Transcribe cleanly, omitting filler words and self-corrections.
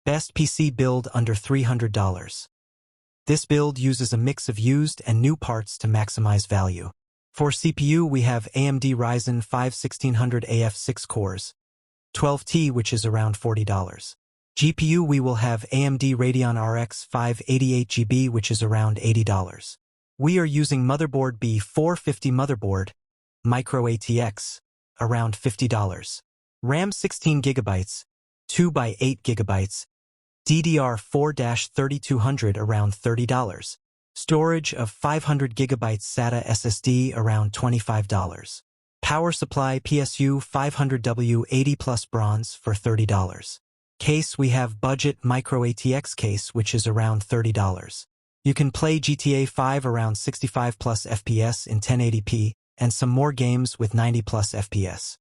Best PC build under $300. This build uses a mix of used and new parts to maximize value. For CPU, we have AMD Ryzen 5 1600AF 6 cores, 12T, which is around $40. GPU, we will have AMD Radeon RX 588GB, which is around $80. We are using motherboard B450 motherboard, micro ATX, around $50. RAM 16GB, 2x8GB, DDR4-3200 around $30. Storage of 500GB SATA SSD around $25. Power supply PSU 500W 80 Plus bronze for $30. Case, we have budget micro ATX case, which is around $30. You can play GTA 5 around 65 plus FPS in 1080p and some more games with 90 plus FPS.